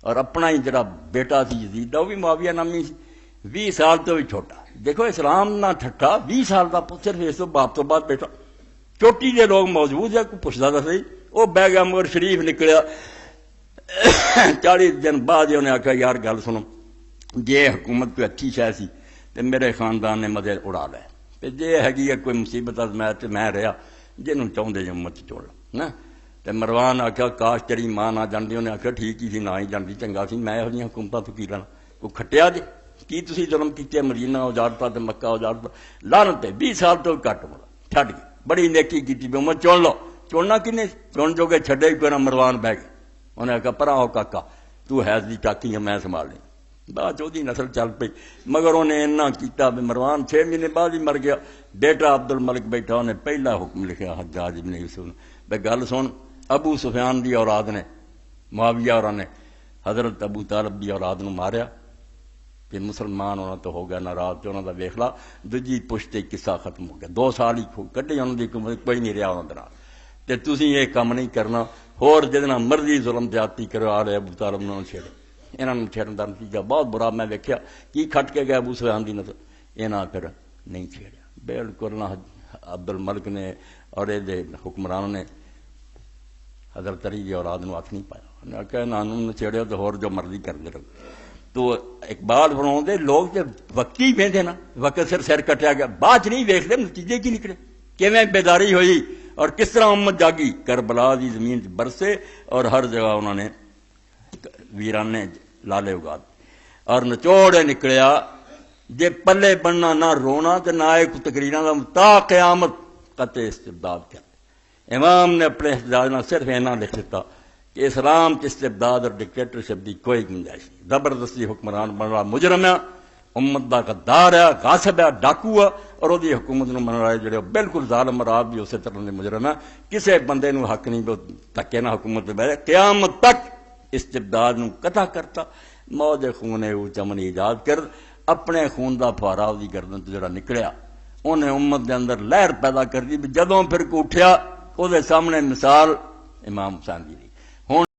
اور اپنا ہی جڑا بیٹا سی یزید وہ بھی معاویہ نامی سی 20 سال تو بھی چھوٹا. دیکھو اسلام نہ ٹھٹا 20 سال کا صرف اس تو باپ تو بعد بیٹا چوٹی کے لوگ موجود ہے کوئی پوچھتا تھا صحیح وہ بہ گیا مگر شریف نکلیا 40 دن بعد انہیں آخیا یار گل سنو جے حکومت کوئی اچھی شے سی تو میرے خاندان نے مزے اڑا لے تے جے ہے کوئی مصیبت میں رہا جنوں چاہتے جی امت چڑ لو نا. تو مروان آخیا کاش تیری ماں نہ جانتی انہیں آخیا ٹھیک ہی سی نہ ہی جانتی چنگا سی میں یہ حکومتوں تو کی لینا کوئی کھٹیا جی کی تھی ظلم کیتے مدینہ اجاڑتا تو مکہ اجاڑتا لعنت 20 سال تو گھٹ مڑا چھڈ گئی بڑی نیکی کی امت چن لو چننا کنے چن جو کہ چھڈے ہی کوئی نہ مروان بہ گئے انہیں آخیا پرا ہو کاکا تو حیض دی چاکی ہے میں سنبھال لیں بعد وہی نسل چل پئی مگر انہیں اینا کیتا بھی مروان 6 مہینے بعد ہی مر گیا. بیٹا عبد الملک بیٹھا انہیں پہلا حکم لکھا حجاج ابن یوسف نے بھائی گل سن ابو سفیان دی اولاد نے معاویہ اور نے حضرت ابو طالب دی اولاد نو ماریا کہ مسلمان انہوں تو ہو گیا ناراض تو انہوں کا ویخ لا دوجی پشتے قصہ ختم ہو گیا 2 سال ہی کڈے انہوں کی کوئی نہیں رہا انہوں نے تو تسی یہ کام نہیں کرنا ہور جہاں مرضی ظلم زیادتی کرو آ رہے ابو طالب نے چھیڑ یہاں چھیڑن کا نتیجہ بہت برا میں ویکیا کی کھٹ کے گیا ابو سفیان دی نسل یہاں پھر نہیں چھیڑیا بالکل نہ عبد الملک نے اور یہ حکمرانوں نے حضرت علی کی اولاد نو ہاتھ نہیں پایا انہیں آخیا نہ چھیڑیا تو ہور جو مرضی کرتے رہو. تو اقبال فرماؤں دے لوگ جب وقتی ویندے نا وقت سر کٹیا گیا بعد نہیں ویکھتے نتیجے کی نکلے کیویں بیداری ہوئی اور کس طرح امت جاگی کربلا دی زمین برسے اور ہر جگہ انہوں نے ویرانے لالے اگا اور نچوڑے نکلیا جے پلے بننا نہ رونا تو نہ ایک تقریراں دا تا قیامت قطع استبداد کر. امام نے اپنے احتجاج میں صرف اینا لکھ دیتا کہ اسلام کی استبداد اور ڈکٹیٹرشپ کی کوئی گنجائش نہیں. زبردستی حکمران بن رہا مجرم ہے امت کا غدار ہے غاصب ہے ڈاکو ہے اور وہی حکومت نو من رہے جڑے بالکل ظالم اور آپ بھی اسی طرح کے مجرم ہے. کسی بندے نو حق نہیں تکے نہ حکومت پہ بیٹھے قیامت تک استبداد نو قطع کرتا. موج خون او چمن ایجاد کر اپنے خون دا فوارا دی گردن تو جڑا نکلیا انہیں امت دے اندر لہر پیدا کر دی. جدوں پھر کو اٹھیا وہ سامنے مثال امام حسین دی